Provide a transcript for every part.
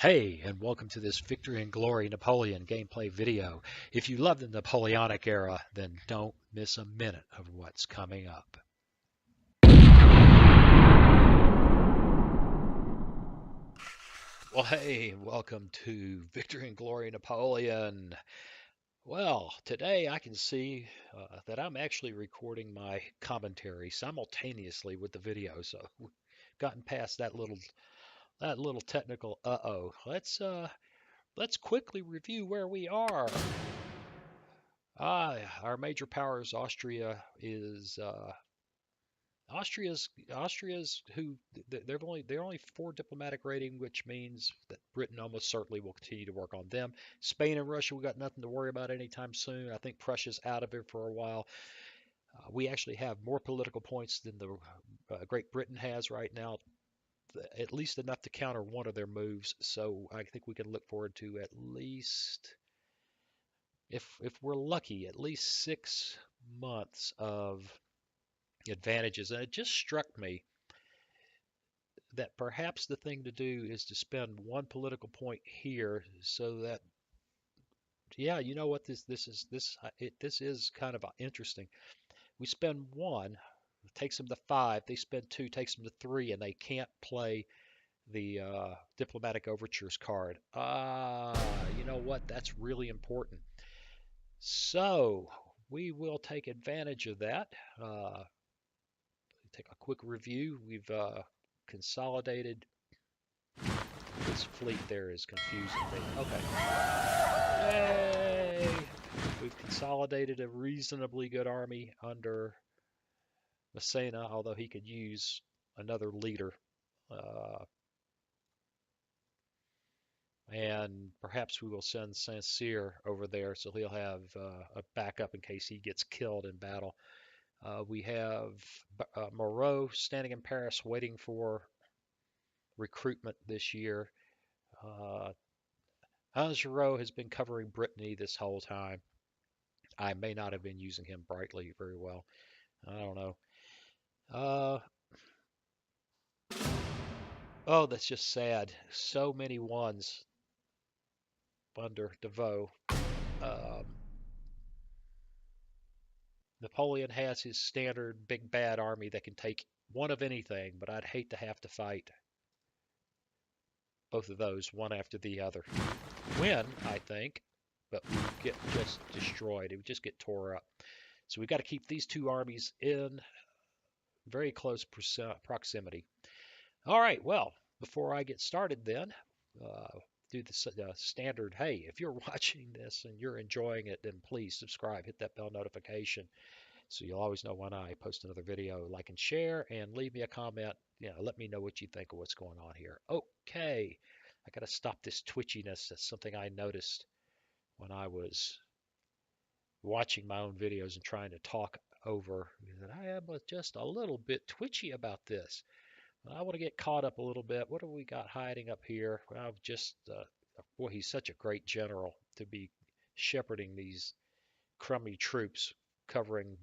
Hey, and welcome to this Victory and Glory Napoleon gameplay video. If you love the Napoleonic era, then don't miss a minute of what's coming up. Well, hey, welcome to Victory and Glory Napoleon. Well, today I can see that I'm actually recording my commentary simultaneously with the video, so we've gotten past that little technical uh-oh. Let's quickly review where we are. Our major powers, Austria's who they're only four diplomatic rating, which means that Britain almost certainly will continue to work on them. Spain and Russia, we got nothing to worry about anytime soon. I think Prussia's out of it for a while. We actually have more political points than the Great Britain has right now, at least enough to counter one of their moves. So I think we can look forward to at least, if we're lucky, at least 6 months of advantages. And it just struck me that perhaps the thing to do is to spend one political point here so that, yeah, you know what, this is kind of interesting. We spend one, takes them to five. They spend two, takes them to three, and they can't play the diplomatic overtures card. You know what? That's really important. So we will take advantage of that. Uh, Take a quick review. We've consolidated. This fleet there is confusing me. Okay. Yay! We've consolidated a reasonably good army under Massena, although he could use another leader. Uh, and perhaps we will send Saint Cyr over there so he'll have a backup in case he gets killed in battle. We have Moreau standing in Paris waiting for recruitment this year. Uh, Anjou has been covering Brittany this whole time. I may not have been using him brightly very well. I don't know. Uh, oh, that's just sad. So many ones under DeVoe. Um, Napoleon has his standard big bad army that can take one of anything, but I'd hate to have to fight both of those one after the other. Win, I think, but we get just destroyed. It would just get tore up. So we've got to keep these two armies in very close proximity. All right, well, before I get started then, uh, do the standard, hey, if you're watching this and you're enjoying it, then please subscribe, hit that bell notification so you'll always know when I post another video. Like and share, and leave me a comment. Let me know what you think of what's going on here. Okay, I got to stop this twitchiness. That's something I noticed when I was watching my own videos and trying to talk over. I am just a little bit twitchy about this. I want to get caught up a little bit. What have we got hiding up here? Well, boy, he's such a great general to be shepherding these crummy troops covering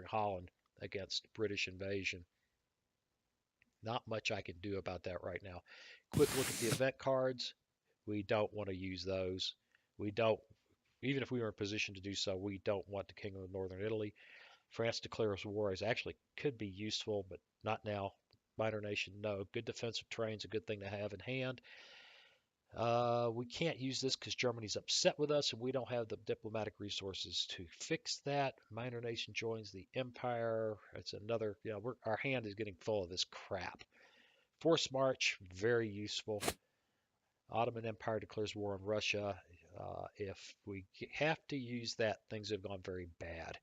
Holland against British invasion. Not much I can do about that right now. Quick look at the event cards. We don't want to use those. We don't, even if we were in position to do so, we don't want the Kingdom of Northern Italy. France declares war is actually could be useful, but not now. Minor nation, no. Good defensive terrain is a good thing to have in hand. We can't use this because Germany's upset with us and we don't have the diplomatic resources to fix that. Minor nation joins the empire. It's another, our hand is getting full of this crap. Force march, very useful. Ottoman Empire declares war on Russia. If we have to use that, things have gone very bad.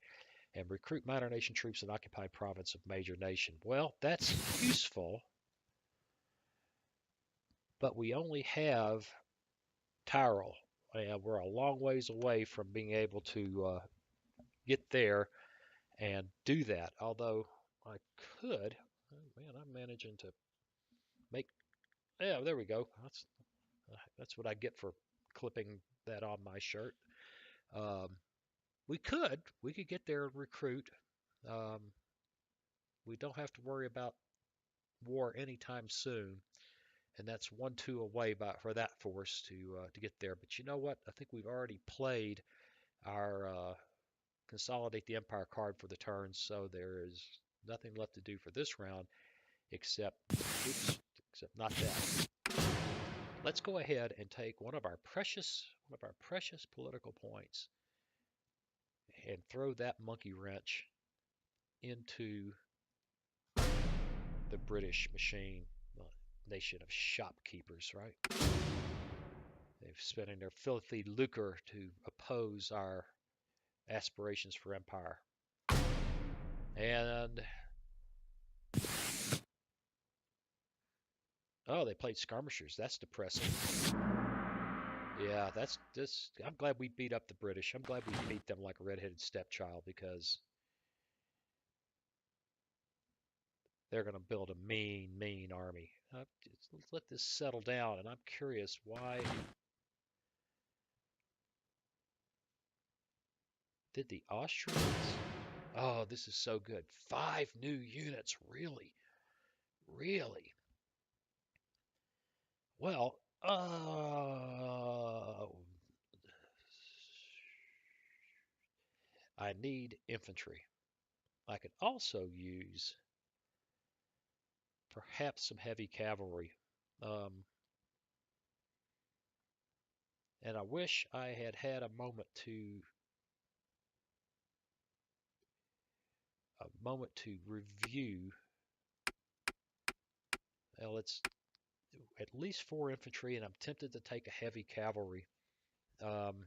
And recruit minor nation troops in occupied province of major nation. Well, that's useful, but we only have Tyrol. And we're a long ways away from being able to get there and do that. Although I could, oh man, I'm managing to make. Yeah, there we go. That's what I get for clipping that on my shirt. Um, we could get there and recruit. Um, we don't have to worry about war anytime soon. and that's 1-2 away for that force to get there. But you know what? I think we've already played our consolidate the empire card for the turn, so there is nothing left to do for this round except, oops, except not that. Let's go ahead and take one of our precious political points and throw that monkey wrench into the British machine, the nation of shopkeepers, right? They've spending their filthy lucre to oppose our aspirations for empire. And oh, they played skirmishers. That's depressing. Yeah, that's this. I'm glad we beat up the British. I'm glad we beat them like a redheaded stepchild, because they're going to build a mean, mean army. Let's let this settle down, and I'm curious why did the Austrians? Oh, this is so good. 5 new units, really, really. Well, I need infantry. I could also use perhaps some heavy cavalry. Um, and I wish I had had a moment to review. Well, it's at least 4 infantry, and I'm tempted to take a heavy cavalry. Um,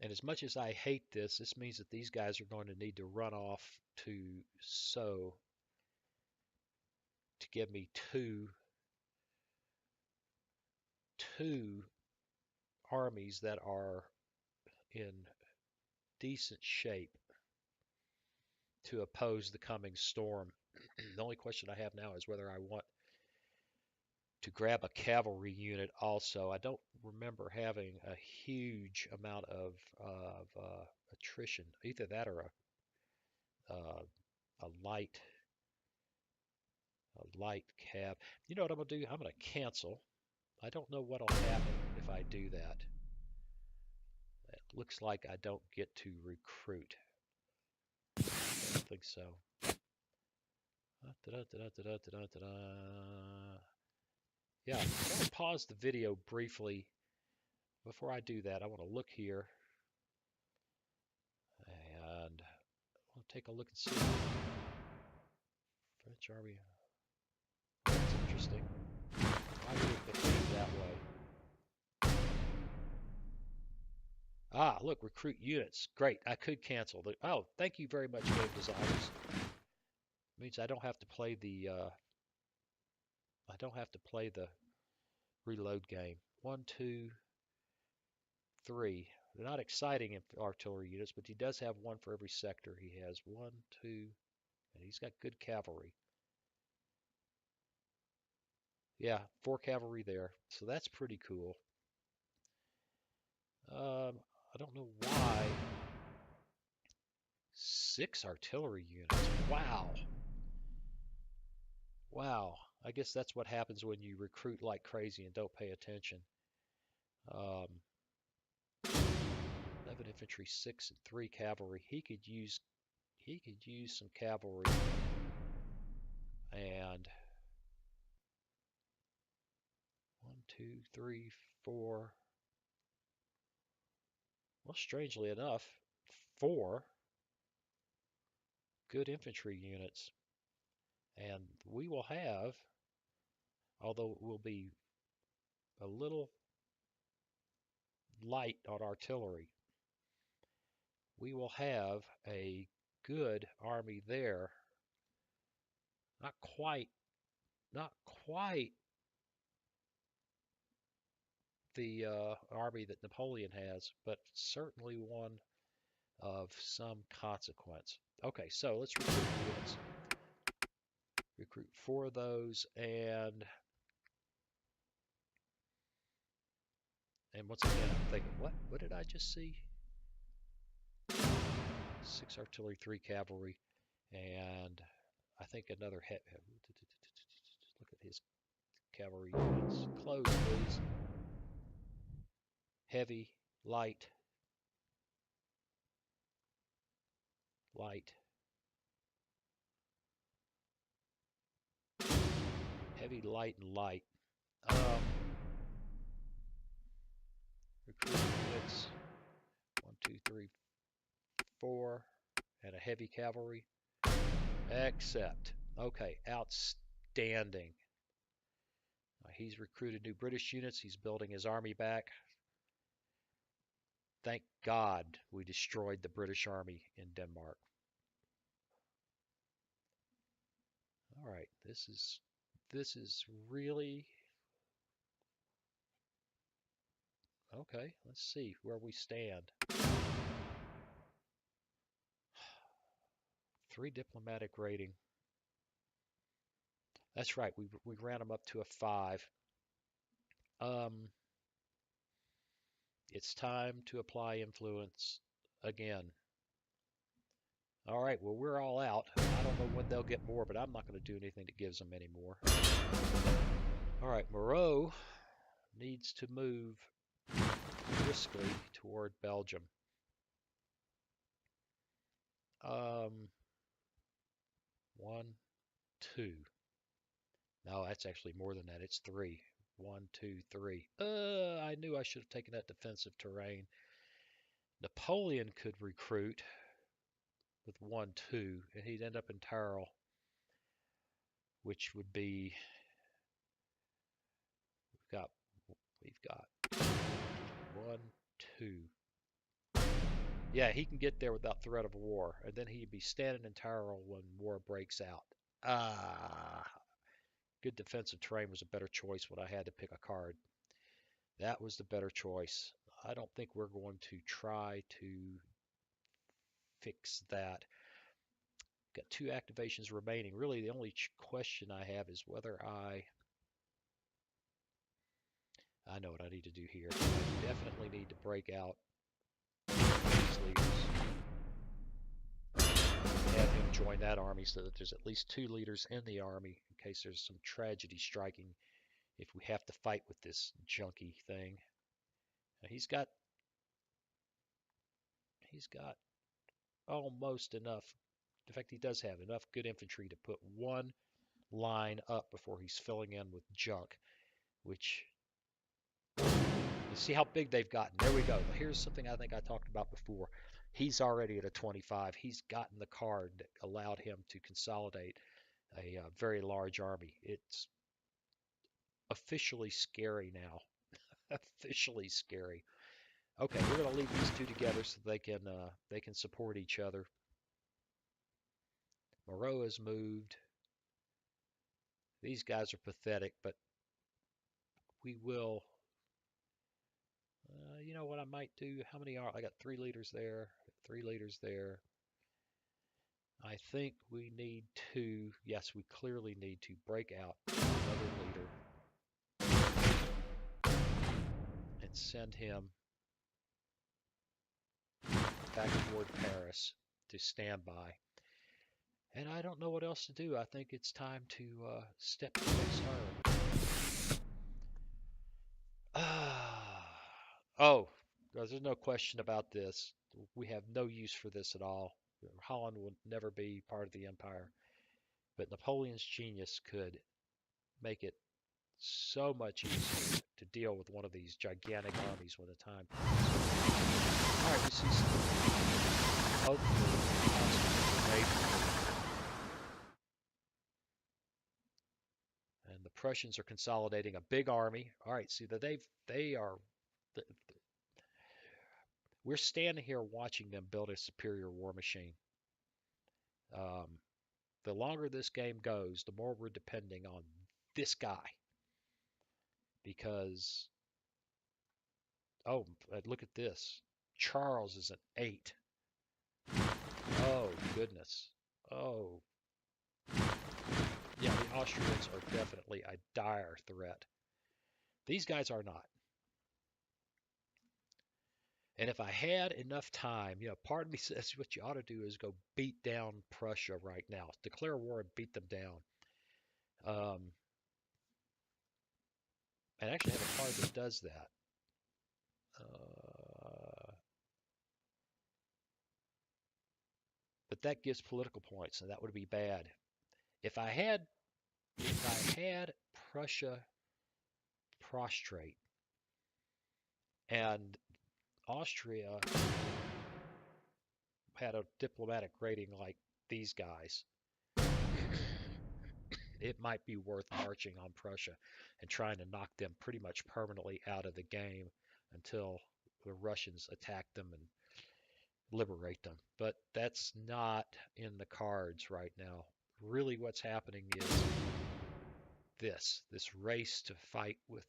and as much as I hate this, this means that these guys are going to need to run off to Sceaux to give me two armies that are in decent shape to oppose the coming storm. The only question I have now is whether I want to grab a cavalry unit also. I don't remember having a huge amount of attrition, either that or a light cab. You know what I'm gonna do? I'm gonna cancel. I don't know what'll happen if I do that. It looks like I don't get to recruit. I don't think so. Yeah, I'm going to pause the video briefly. Before I do that, I want to look here and I'll take a look and see. French army. That's interesting. Why would it behave that way? Ah, look, recruit units. Great. I could cancel. Oh, thank you very much, game designers. Means I don't have to play the reload game. 1, 2, 3. They're not exciting artillery units, but he does have one for every sector. He has 1, 2, and he's got good cavalry. Yeah, 4 cavalry there. So that's pretty cool. I don't know why. 6 artillery units. Wow. Wow. I guess that's what happens when you recruit like crazy and don't pay attention. 11 infantry, 6 and 3 cavalry. He could use some cavalry, and 1, 2, 3, 4. Well, strangely enough, 4 good infantry units. And we will have, although it will be a little light on artillery, we will have a good army there. Not quite the army that Napoleon has, but certainly one of some consequence. Okay, so let's recruit units. Recruit 4 of those, and once again, I'm thinking, what did I just see? 6 artillery, 3 cavalry, and I think another look at his cavalry units. Close, please. Heavy, light, light, heavy, light, and light. Recruiting units. 1, 2, 3, 4, and a heavy cavalry. Accept. Okay, outstanding. He's recruited new British units. He's building his army back. Thank God we destroyed the British army in Denmark. All right, this is really okay. Let's see where we stand. 3 diplomatic rating. That's right. We ran them up to a 5. It's time to apply influence again. All right, well, we're all out. I don't know when they'll get more, but I'm not going to do anything that gives them any more. All right, Moreau needs to move briskly toward Belgium. 1, 2. No, that's actually more than that. It's 3. 1, 2, 3. I knew I should have taken that defensive terrain. Napoleon could recruit with 1, 2, and he'd end up in Tyrol, which would be we've got 1, 2. Yeah, he can get there without threat of war, and then he'd be standing in Tyrol when war breaks out. Good defensive terrain was a better choice when I had to pick a card. That was the better choice. I don't think we're going to try to fix that. Got 2 activations remaining. Really, the only question I have is whether I know what I need to do here. I definitely need to break out these leaders. Have him join that army so that there's at least 2 leaders in the army in case there's some tragedy striking if we have to fight with this junky thing. Now he's got almost enough. In fact, he does have enough good infantry to put 1 line up before he's filling in with junk, which you see how big they've gotten. There we go. Here's something I think I talked about before. He's already at a 25. He's gotten the card that allowed him to consolidate a very large army. It's officially scary now. Officially scary. Okay, we're going to leave these 2 together so they can support each other. Moreau has moved. These guys are pathetic, but we will. You know what I might do? How many are? I got 3 leaders there. 3 leaders there. I think we need to. Yes, we clearly need to break out another leader and send him back toward Paris to stand by. And I don't know what else to do. I think it's time to step to the next turn. Oh, there's no question about this. We have no use for this at all. Holland will never be part of the empire. But Napoleon's genius could make it so much easier to deal with one of these gigantic armies when the time comes. All right, we see some hopefully and the Prussians are consolidating a big army. All right, see that they are. We're standing here watching them build a superior war machine. The longer this game goes, the more we're depending on this guy. Because, oh, look at this. Charles is an 8. Oh, goodness. Oh. Yeah, the Austrians are definitely a dire threat. These guys are not. And if I had enough time, part of me says what you ought to do is go beat down Prussia right now, declare war and beat them down. Um, and actually have a card that does that. But that gives political points, and that would be bad. If I had, if I had Prussia prostrate and Austria had a diplomatic rating like these guys, it might be worth marching on Prussia and trying to knock them pretty much permanently out of the game until the Russians attack them and liberate them. But that's not in the cards right now. Really, what's happening is this race to fight with,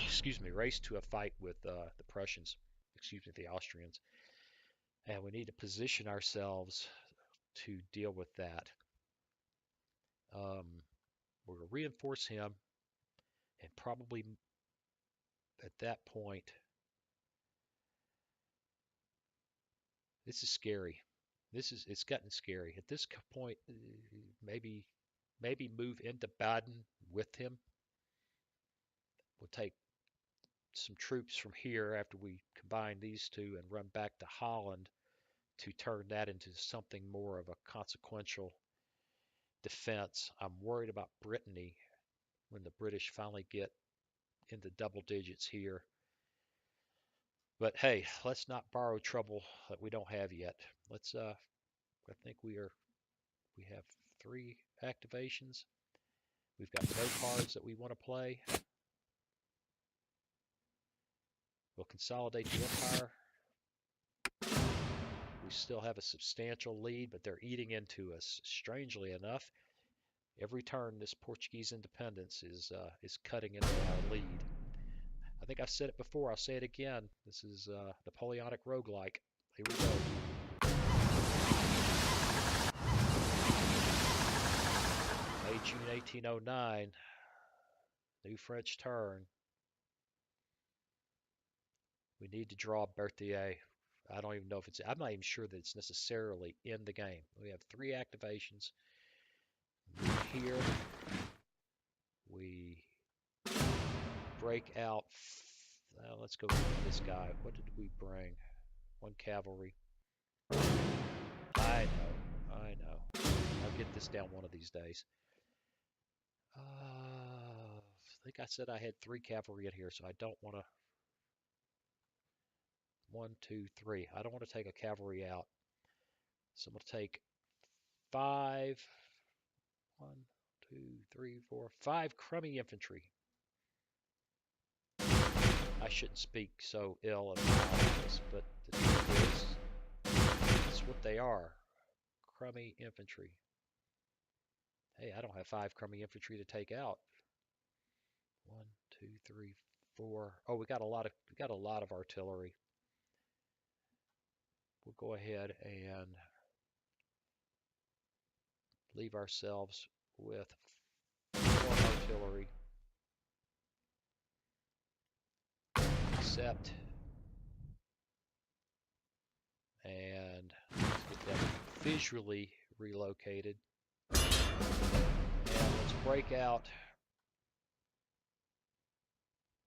excuse me, race to a fight with the Prussians, excuse me, the Austrians, and we need to position ourselves to deal with that. Um, we're going to reinforce him, and probably at that point, this is scary. It's gotten scary. At this point, maybe move into Baden with him. We'll take some troops from here after we combine these two and run back to Holland to turn that into something more of a consequential defense. I'm worried about Brittany when the British finally get into double digits here. But hey, let's not borrow trouble that we don't have yet. Let's I think we have 3 activations. We've got no cards that we want to play. We'll consolidate the empire. We still have a substantial lead, but they're eating into us. Strangely enough, every turn this Portuguese independence is cutting into our lead. I think I've said it before. I'll say it again. This is Napoleonic roguelike. Here we go. May, June 1809. New French turn. We need to draw Berthier. I don't even know if I'm not even sure that it's necessarily in the game. We have 3 activations. Here, we break out. Let's go with this guy. What did we bring? 1 cavalry. I know. I'll get this down one of these days. I think I said I had 3 cavalry in here, so I don't want to. 1, 2, 3. I don't want to take a cavalry out. So I'm going to take 5. 1, 2, 3, 4, 5 crummy infantry. I shouldn't speak so ill of allies, but the truth is, that's what they are. Crummy infantry. Hey, I don't have 5 crummy infantry to take out. 1, 2, 3, 4. Oh, we got a lot of artillery. We'll go ahead and leave ourselves with 4 artillery. Accept. And let's get that visually relocated. And let's break out.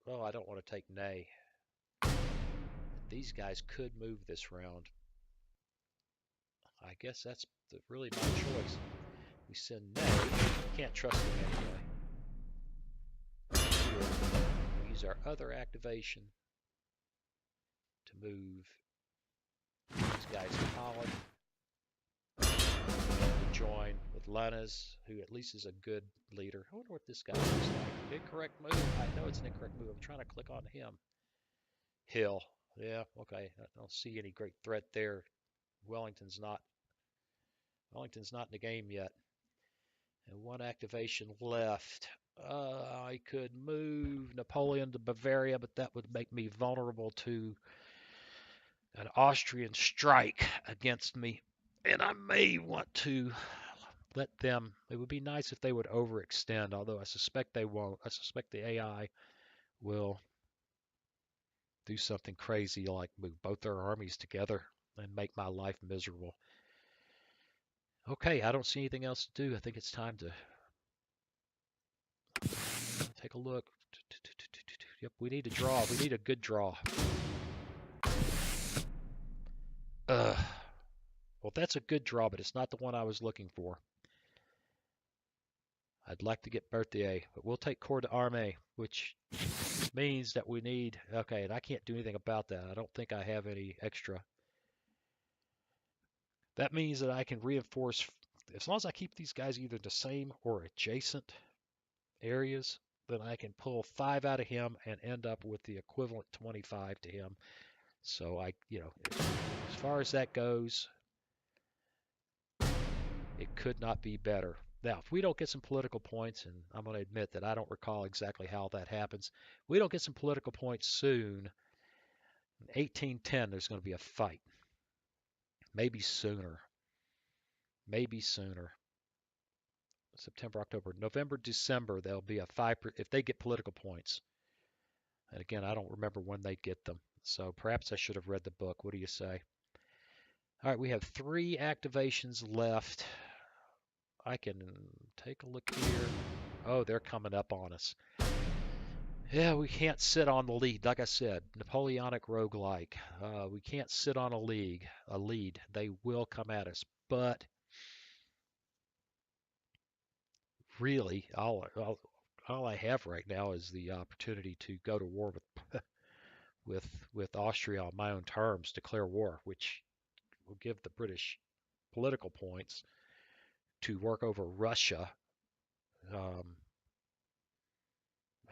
Oh, I don't want to take Ney. These guys could move this round. I guess that's really my choice. We send Ney. Can't trust him anyway. Here, we use our other activation to move these guys to Holland and to join with Lannes, who at least is a good leader. I wonder what this guy looks like. Incorrect move. I know it's an incorrect move. I'm trying to click on him. Hill. Yeah, okay. I don't see any great threat there. Wellington's not in the game yet. And 1 activation left. I could move Napoleon to Bavaria, but that would make me vulnerable to an Austrian strike against me. And I may want to let them. It would be nice if they would overextend, although I suspect they won't. I suspect the AI will do something crazy like move both their armies together and make my life miserable. Okay, I don't see anything else to do. I think it's time to take a look. Yep, we need a draw. We need a good draw. Well, that's a good draw, but it's not the one I was looking for. I'd like to get birthday, but we'll take corps d'armée, which means that we need... Okay, and I can't do anything about that. I don't think I have any extra. That means that I can reinforce... As long as I keep these guys either the same or adjacent areas, then I can pull 5 out of him and end up with the equivalent 25 to him. So as far as that goes, it could not be better. Now, if we don't get some political points, and I'm going to admit that I don't recall exactly how that happens, if we don't get some political points soon, in 1810 there's going to be a fight. Maybe sooner. Maybe sooner. September, October, November, December, there'll be a 5 if they get political points. And again, I don't remember when they get them. So perhaps I should have read the book. What do you say? All right, we have 3 activations left. I can take a look here. Oh, they're coming up on us. Yeah, we can't sit on the lead. Like I said, Napoleonic roguelike. We can't sit on a lead. They will come at us. But really, all I have right now is the opportunity to go to war with Austria on my own terms, declare war, which will give the British political points to work over Russia. And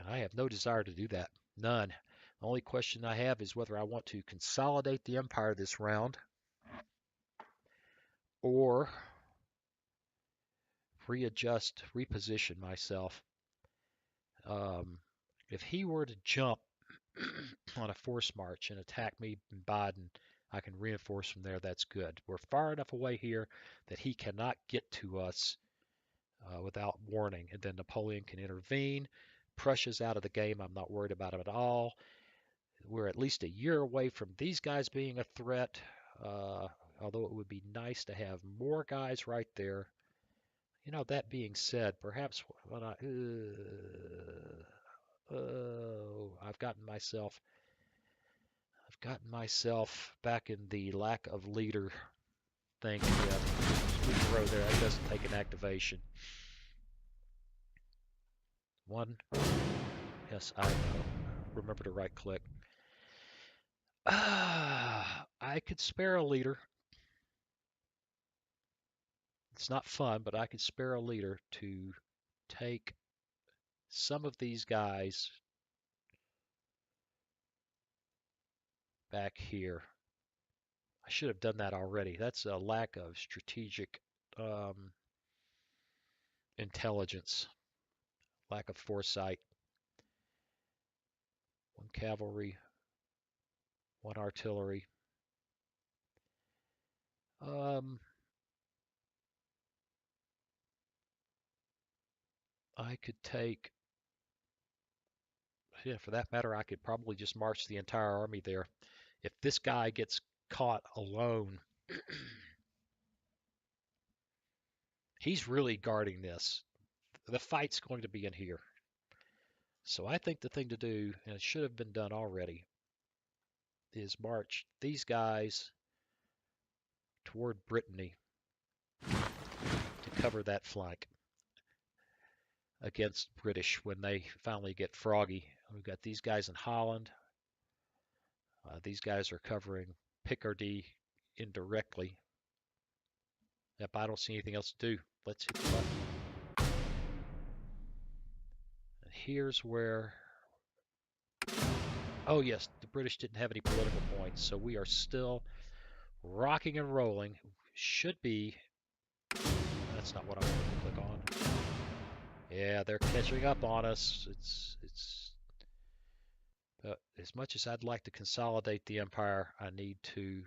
I have no desire to do that. None. The only question I have is whether I want to consolidate the empire this round or reposition myself. If he were to jump on a force march and attack me in Baden, I can reinforce from there. That's good. We're far enough away here that he cannot get to us without warning, and then Napoleon can intervene. Prussia's out of the game. I'm not worried about him at all. We're at least a year away from these guys being a threat, although it would be nice to have more guys right there. That being said, perhaps when I've gotten myself back in the lack of leader thing. Yeah, sweet row there. That doesn't take an activation. 1. Yes, I know. Remember to right click. I could spare a leader. It's not fun, but I could spare a leader to take some of these guys back here. I should have done that already. That's a lack of strategic intelligence, lack of foresight. 1 cavalry, 1 artillery. I could take, yeah, for that matter, I could probably just march the entire army there. If this guy gets caught alone, he's really guarding this. The fight's going to be in here. So I think the thing to do, and it should have been done already, is march these guys toward Brittany to cover that flank against British when they finally get froggy. We've got these guys in Holland. These guys are covering Picardy indirectly. Yep, I don't see anything else to do. Let's hit the button. And here's where... Oh yes, the British didn't have any political points, so we are still rocking and rolling. Should be... That's not what I wanted to click on. Yeah, they're catching up on us. But as much as I'd like to consolidate the empire, I need to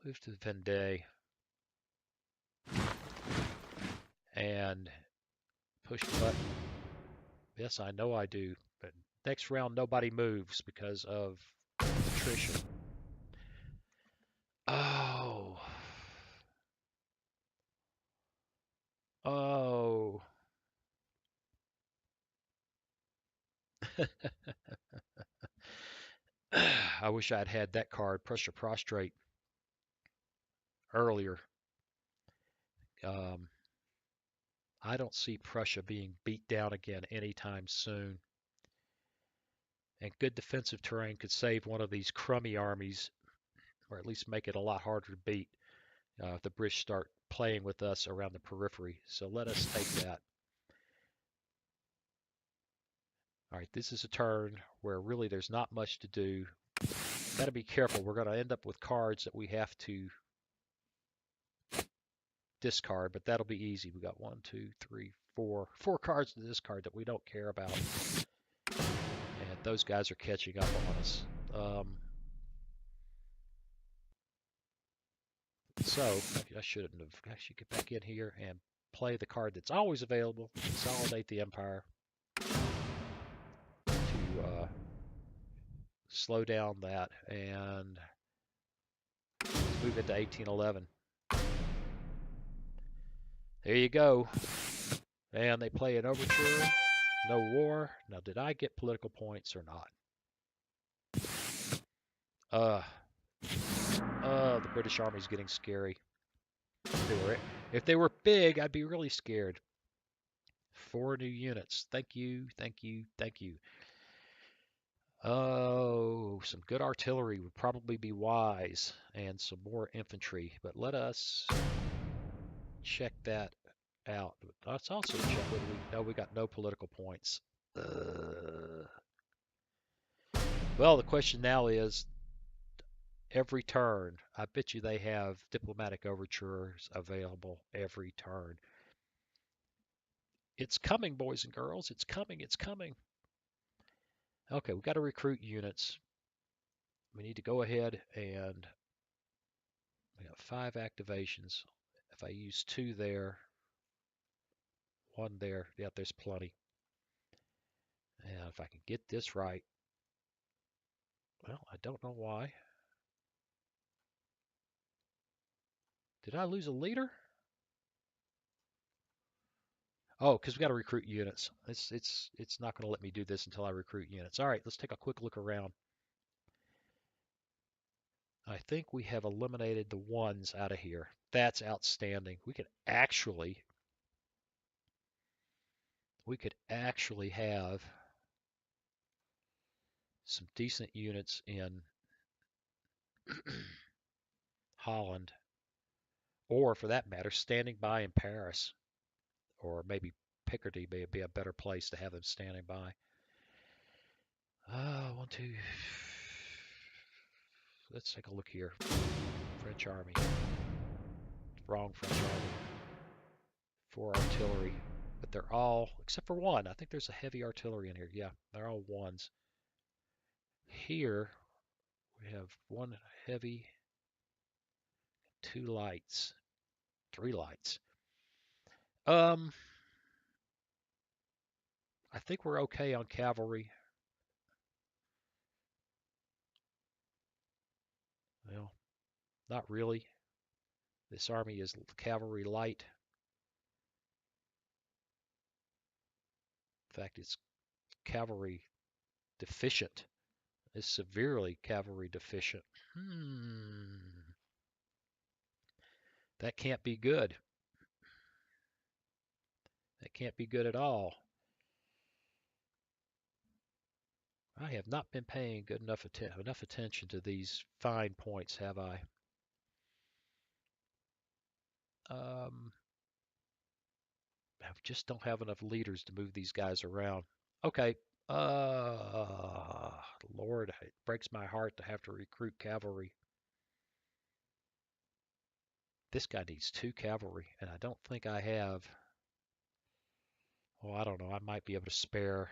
move to Vendée and push the button. Yes, I know I do, but Next round, nobody moves because of attrition. Oh. Oh. I wish I'd had that card, Prussia Prostrate, earlier. Um, I don't see Prussia being beat down again anytime soon. And good defensive terrain could save one of these crummy armies, or at least make it a lot harder to beat if the British start playing with us around the periphery. So let us take that. All right, this is a turn where really there's not much to do. Got to be careful. We're going to end up with cards that we have to discard, but that'll be easy. We got 1, 2, 3, 4 cards to discard that we don't care about, and those guys are catching up on us. So I shouldn't have. I should get back in here and play the card that's always available, consolidate the empire to slow down that and move into 1811. There you go. And they play an overture. No war. Now, did I get political points or not? Uh, the British Army's getting scary. If they were big, I'd be really scared. 4 new units. Thank you, thank you, thank you. Oh, some good artillery would probably be wise, and some more infantry. But let us check that out. Let's also check whether we know we got no political points. Well, the question now is every turn. I bet you they have diplomatic overtures available every turn. It's coming, boys and girls. It's coming. It's coming. Okay, we got to recruit units. We need to go ahead and we got 5 activations. If I use 2 there, 1 there, yeah, there's plenty. And if I can get this right, well, I don't know why. Did I lose a leader? Oh, because we got to recruit units. It's not going to let me do this until I recruit units. All right, let's take a quick look around. I think we have eliminated the 1s out of here. That's outstanding. We could actually have some decent units in Holland, or for that matter, standing by in Paris, or maybe Picardy may be a better place to have them standing by. 1, 2. Let's take a look here. French army. Wrong French army. 4 artillery. But they're all, except for 1. I think there's a heavy artillery in here. Yeah, they're all 1s. Here, we have 1 heavy, 2 lights, 3 lights. I think we're okay on cavalry. Well, not really. This army is cavalry light. In fact, it's cavalry deficient. It's severely cavalry deficient. That can't be good. That can't be good at all. I have not been paying good enough attention to these fine points, have I? I just don't have enough leaders to move these guys around. Okay. Lord, it breaks my heart to have to recruit cavalry. This guy needs 2 cavalry, and I don't think I have. Well, I don't know. I might be able to spare.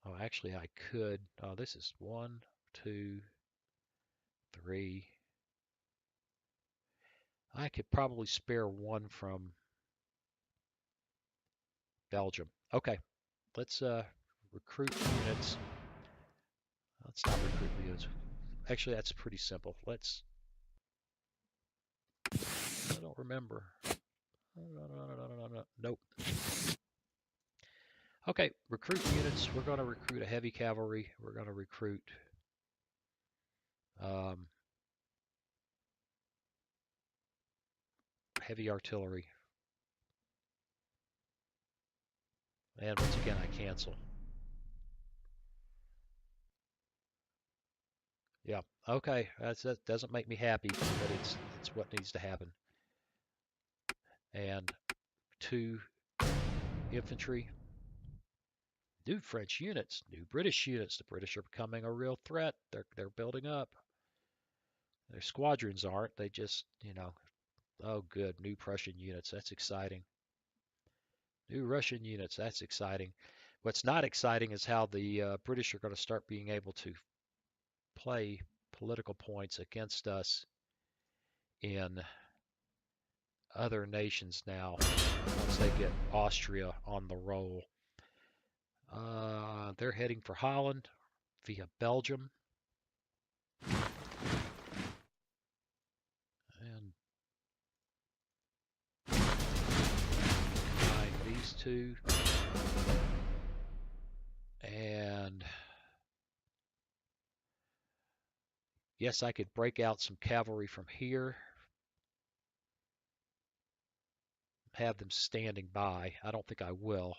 Oh, actually, I could. Oh, this is 1, 2, 3. I could probably spare 1 from Belgium. Okay, let's recruit units. Let's not recruit units. Actually, that's pretty simple. Let's. I don't remember. No. Nope. Okay, recruit units. We're going to recruit a heavy cavalry. We're going to recruit um, heavy artillery. And once again, I cancel. Yeah. Okay. That doesn't make me happy, but it's what needs to happen. And 2 infantry. New French units, new British units. The British are becoming a real threat. They're building up. Their squadrons aren't. They just, oh good, new Prussian units. That's exciting. New Russian units. That's exciting. What's not exciting is how the British are going to start being able to play political points against us in other nations now once they get Austria on the roll. They're heading for Holland via Belgium. And combine these two. And yes, I could break out some cavalry from here. Have them standing by. I don't think I will.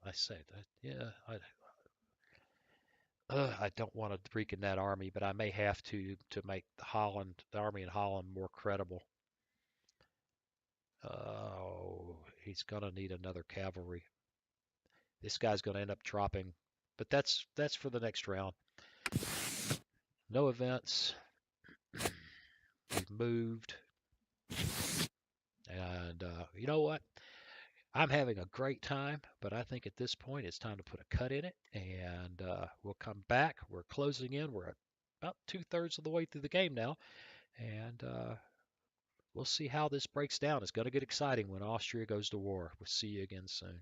I say that, yeah. I don't want to weaken that army, but I may have to make the army in Holland more credible. Oh, he's gonna need another cavalry. This guy's gonna end up dropping, but that's for the next round. No events. We've moved, and you know what? I'm having a great time, but I think at this point it's time to put a cut in it, and we'll come back. We're closing in. We're about 2/3 of the way through the game now, and we'll see how this breaks down. It's going to get exciting when Austria goes to war. We'll see you again soon.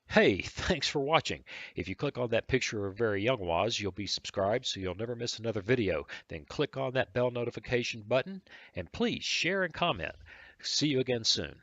Hey, thanks for watching. If you click on that picture of very young Waz, you'll be subscribed so you'll never miss another video. Then click on that bell notification button, and please share and comment. See you again soon.